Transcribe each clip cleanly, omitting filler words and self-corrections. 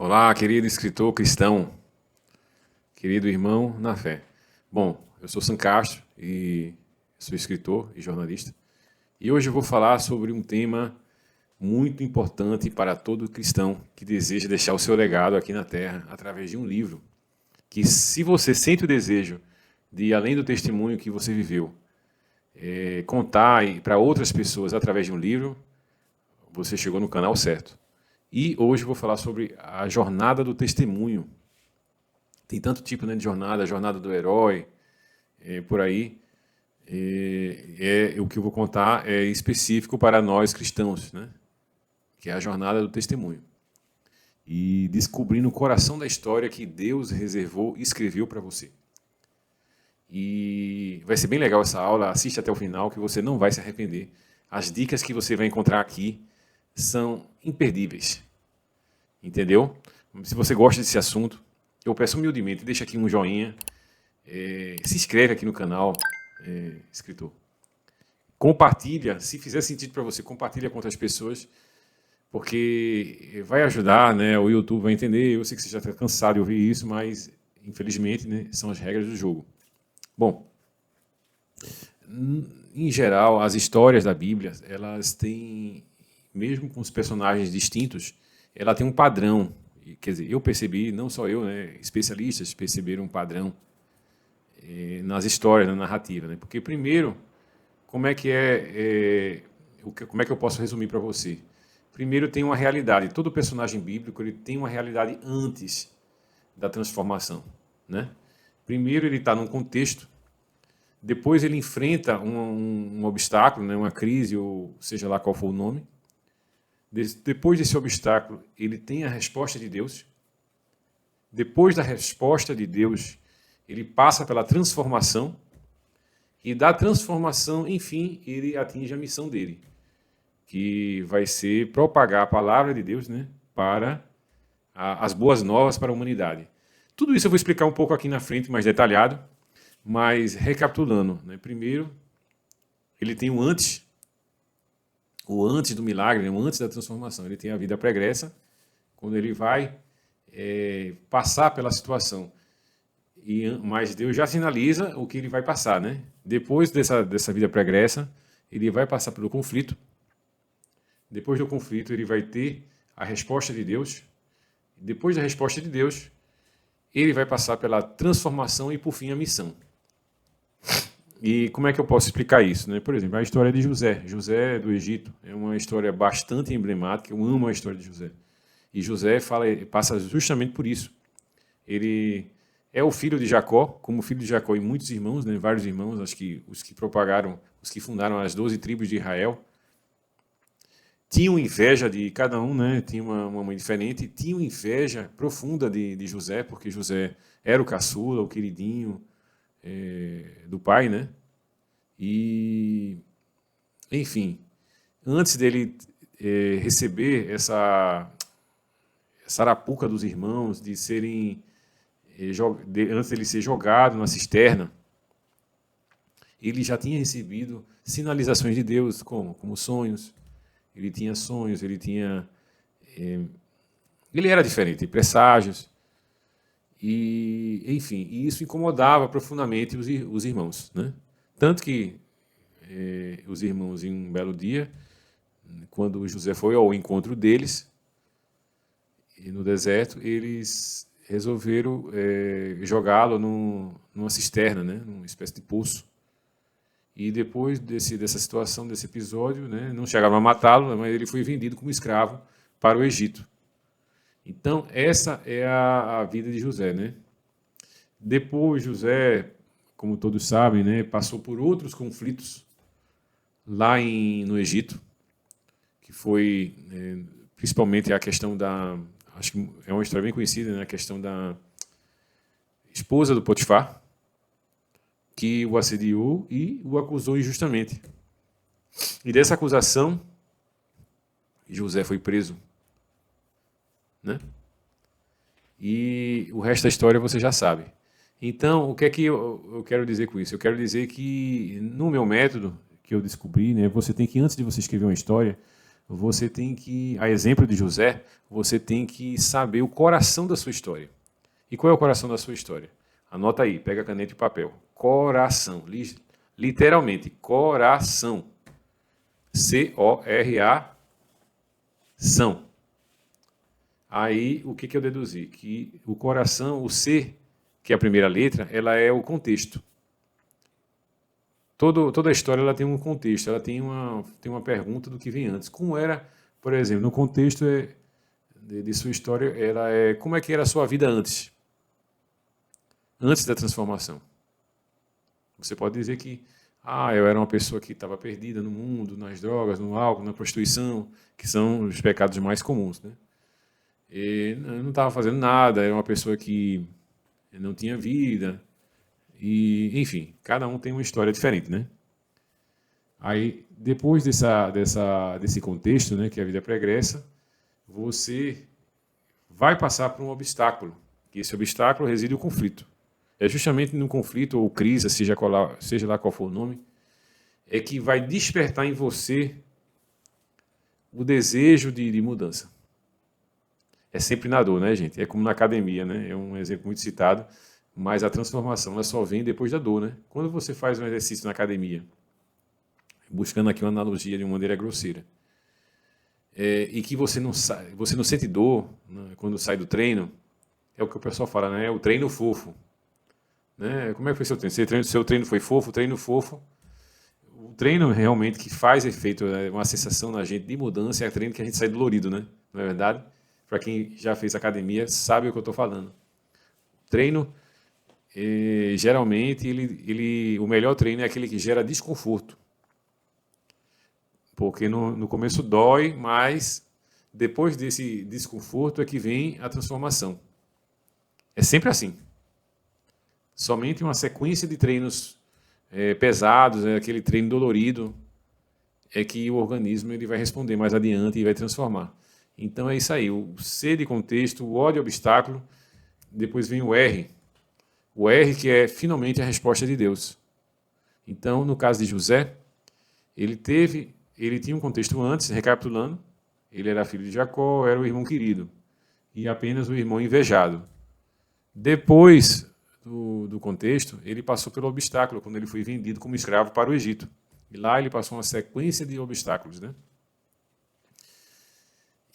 Olá, querido escritor cristão, querido irmão na fé. Bom, eu sou Sam Castro e sou escritor e jornalista. E hoje eu vou falar sobre um tema muito importante para todo cristão que deseja deixar o seu legado aqui na Terra através de um livro. Que se você sente o desejo de, além do testemunho que você viveu, contar para outras pessoas através de um livro, você chegou no canal certo. E hoje eu vou falar sobre a jornada do testemunho. Tem tanto tipo, né, de jornada, a jornada do herói, por aí. O que eu vou contar é específico para nós cristãos, né? Que é a jornada do testemunho. E descobrindo o coração da história que Deus reservou e escreveu para você. E vai ser bem legal essa aula, assiste até o final que você não vai se arrepender. As dicas que você vai encontrar aqui são imperdíveis. Entendeu? Se você gosta desse assunto, eu peço humildemente, deixa aqui um joinha, se inscreve aqui no canal, escritor. Compartilha, se fizer sentido para você, compartilha com outras pessoas, porque vai ajudar, né? O YouTube vai entender. Eu sei que você já está cansado de ouvir isso, mas infelizmente, né, são as regras do jogo. Bom, em geral, as histórias da Bíblia, elas têm, mesmo com os personagens distintos, ela tem um padrão. Quer dizer, eu percebi, não só eu, né, especialistas perceberam um padrão nas histórias, na narrativa. Né? Porque, primeiro, como é que eu posso resumir para você? Primeiro, tem uma realidade. Todo personagem bíblico ele tem uma realidade antes da transformação. Né? Primeiro, ele está num contexto. Depois, ele enfrenta um obstáculo, né, uma crise, ou seja lá qual for o nome. Depois desse obstáculo, ele tem a resposta de Deus. Depois da resposta de Deus, ele passa pela transformação. E da transformação, enfim, ele atinge a missão dele, que vai ser propagar a palavra de Deus, né, para as boas novas para a humanidade. Tudo isso eu vou explicar um pouco aqui na frente, mais detalhado, mas recapitulando. Né, primeiro, ele tem o antes do milagre, né, o antes da transformação. Ele tem a vida pregressa, quando ele vai passar pela situação. Mas Deus já sinaliza o que ele vai passar. Né? Depois dessa vida pregressa, ele vai passar pelo conflito. Depois do conflito, ele vai ter a resposta de Deus. Depois da resposta de Deus, ele vai passar pela transformação e, por fim, a missão. E como é que eu posso explicar isso? Né? Por exemplo, a história de José. José do Egito é uma história bastante emblemática. Eu amo a história de José. E José passa justamente por isso. Ele é o filho de Jacó, como filho de Jacó e muitos irmãos, né? Vários irmãos, acho que os que fundaram as 12 tribos de Israel, tinham inveja de cada um, né? Tinha uma mãe diferente, tinham inveja profunda de José, porque José era o caçula, o queridinho do pai, né? E, enfim, antes dele receber essa arapuca dos irmãos, de serem antes dele ser jogado na cisterna, ele já tinha recebido sinalizações de Deus, como sonhos. Ele tinha sonhos, ele era diferente, presságios. E, enfim, isso incomodava profundamente os irmãos. Né? Tanto que os irmãos, em um belo dia, quando José foi ao encontro deles, no deserto, eles resolveram jogá-lo numa cisterna, né? Numa espécie de poço. E depois dessa situação, desse episódio, né, não chegaram a matá-lo, mas ele foi vendido como escravo para o Egito. Então, essa é a vida de José. Né? Depois, José, como todos sabem, né, passou por outros conflitos lá no Egito, que foi principalmente a questão acho que é uma história bem conhecida, né, a questão da esposa do Potifar, que o assediou e o acusou injustamente. E dessa acusação, José foi preso. Né? E o resto da história você já sabe. Então, o que é que eu quero dizer com isso? Eu quero dizer que, no meu método, que eu descobri, né, você tem que, antes de você escrever uma história, você tem que, a exemplo de José, você tem que saber o coração da sua história. E qual é o coração da sua história? Anota aí, pega caneta e papel. Coração, literalmente, coração. C-O-R-A-ção. Aí, o que eu deduzi? Que o coração, o C, que é a primeira letra, ela é o contexto. Toda a história ela tem um contexto, ela tem uma pergunta do que vem antes. Como era, por exemplo, no contexto de sua história, ela é como é que era a sua vida antes da transformação. Você pode dizer que eu era uma pessoa que estava perdida no mundo, nas drogas, no álcool, na prostituição, que são os pecados mais comuns, né? E eu não estava fazendo nada, era uma pessoa que não tinha vida. E, enfim, cada um tem uma história diferente, né? Aí, depois desse contexto, né, que é a vida pregressa, você vai passar por um obstáculo, que esse obstáculo reside o conflito. É justamente no conflito ou crise, seja lá qual for o nome, é que vai despertar em você o desejo de mudança. É sempre na dor, né, gente? É como na academia, né? É um exemplo muito citado, mas a transformação ela só vem depois da dor, né? Quando você faz um exercício na academia, buscando aqui uma analogia de uma maneira grosseira, e que você não sente dor, né, quando sai do treino, é o que o pessoal fala, né? É o treino fofo. Né? Como é que foi seu treino? Seu treino foi fofo, treino fofo. O treino realmente que faz efeito, uma sensação na gente de mudança, é o treino que a gente sai dolorido, né? Não é verdade? Para quem já fez academia, sabe o que eu estou falando. O treino, geralmente, o melhor treino é aquele que gera desconforto. Porque no começo dói, mas depois desse desconforto é que vem a transformação. É sempre assim. Somente uma sequência de treinos pesados, aquele treino dolorido, é que o organismo ele vai responder mais adiante e vai transformar. Então é isso aí, o C de contexto, o O de obstáculo, depois vem o R. O R que é finalmente a resposta de Deus. Então, no caso de José, ele tinha um contexto antes, recapitulando, ele era filho de Jacó, era o irmão querido, e apenas o irmão invejado. Depois do contexto, ele passou pelo obstáculo, quando ele foi vendido como escravo para o Egito. E lá ele passou uma sequência de obstáculos, né?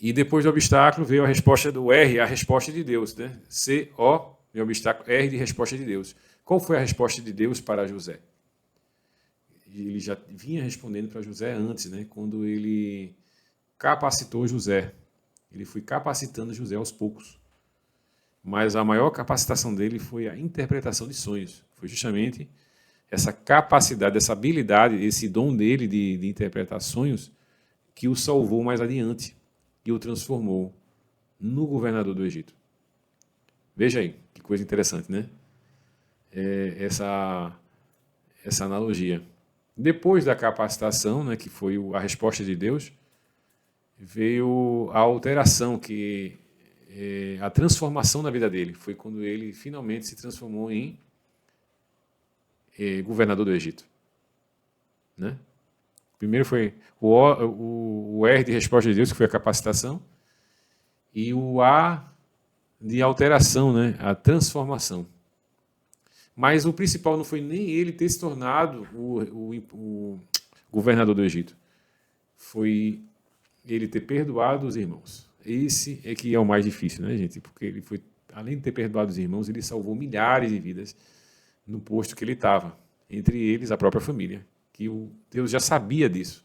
E depois do obstáculo veio a resposta do R, a resposta de Deus, né? C-O, de obstáculo, R de resposta de Deus. Qual foi a resposta de Deus para José? Ele já vinha respondendo para José antes, né? Quando ele capacitou José. Ele foi capacitando José aos poucos. Mas a maior capacitação dele foi a interpretação de sonhos. Foi justamente essa capacidade, essa habilidade, esse dom dele de interpretar sonhos que o salvou mais adiante e o transformou no governador do Egito. Veja aí, que coisa interessante, né? Essa analogia. Depois da capacitação, né, que foi a resposta de Deus, veio a alteração, que a transformação na vida dele. Foi quando ele finalmente se transformou em governador do Egito. Né? Primeiro foi o R de resposta de Deus, que foi a capacitação, e o A de alteração, né? A transformação. Mas o principal não foi nem ele ter se tornado o governador do Egito. Foi ele ter perdoado os irmãos. Esse é que é o mais difícil, né, gente? Porque ele foi, além de ter perdoado os irmãos, ele salvou milhares de vidas no posto que ele estava. Entre eles, a própria família. Que Deus já sabia disso.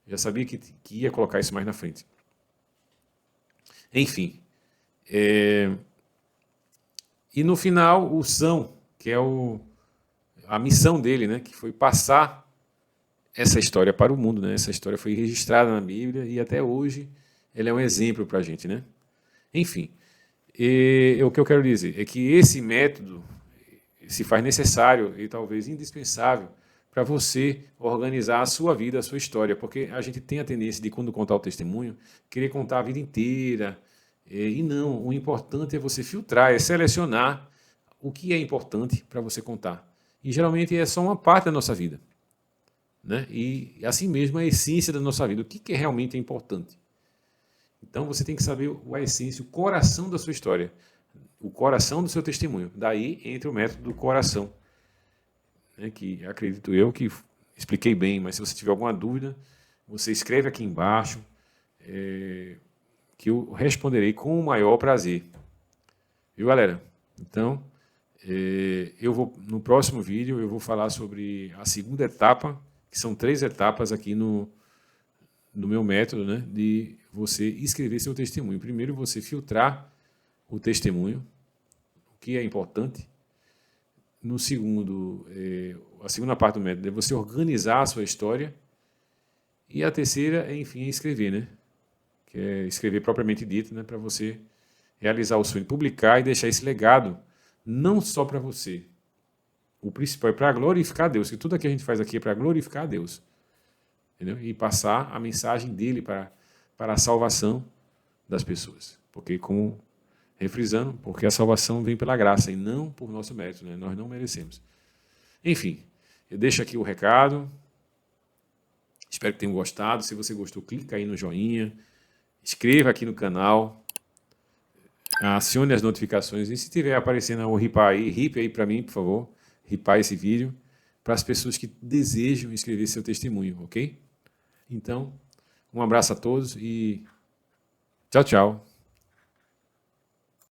Já sabia que ia colocar isso mais na frente. Enfim. E no final, o São, que é a missão dele, né, que foi passar essa história para o mundo. Né? Essa história foi registrada na Bíblia e até hoje ela é um exemplo para a gente. Né? Enfim, o que eu quero dizer é que esse método se faz necessário e talvez indispensável para você organizar a sua vida, a sua história, porque a gente tem a tendência de, quando contar o testemunho, querer contar a vida inteira, e não, o importante é você filtrar, é selecionar o que é importante para você contar. E geralmente é só uma parte da nossa vida. né? E assim mesmo a essência da nossa vida, o que realmente é importante. Então você tem que saber a essência, o coração da sua história, o coração do seu testemunho. Daí entra o método do coração, né? Que acredito eu que expliquei bem, mas se você tiver alguma dúvida, você escreve aqui embaixo, que eu responderei com o maior prazer. Viu, galera? Então, no próximo vídeo eu vou falar sobre a segunda etapa, que são 3 etapas aqui no meu método, né, de você escrever seu testemunho. Primeiro, você filtrar o testemunho, o que é importante. No segundo, a segunda parte do método é você organizar a sua história. E a terceira é, enfim, escrever, né? Que é escrever propriamente dito, né, para você realizar o sonho, publicar e deixar esse legado, não só para você. O principal é para glorificar a Deus, que tudo que a gente faz aqui é para glorificar a Deus. Entendeu? E passar a mensagem dele para a salvação das pessoas. Porque, como refrisando, porque a salvação vem pela graça e não por nosso mérito, né? Nós não merecemos. Enfim, eu deixo aqui o recado. Espero que tenham gostado. Se você gostou, clica aí no joinha, inscreva aqui no canal, acione as notificações e se tiver aparecendo o rip aí para mim, por favor, ripar esse vídeo para as pessoas que desejam escrever seu testemunho, ok? Então, um abraço a todos e tchau, tchau.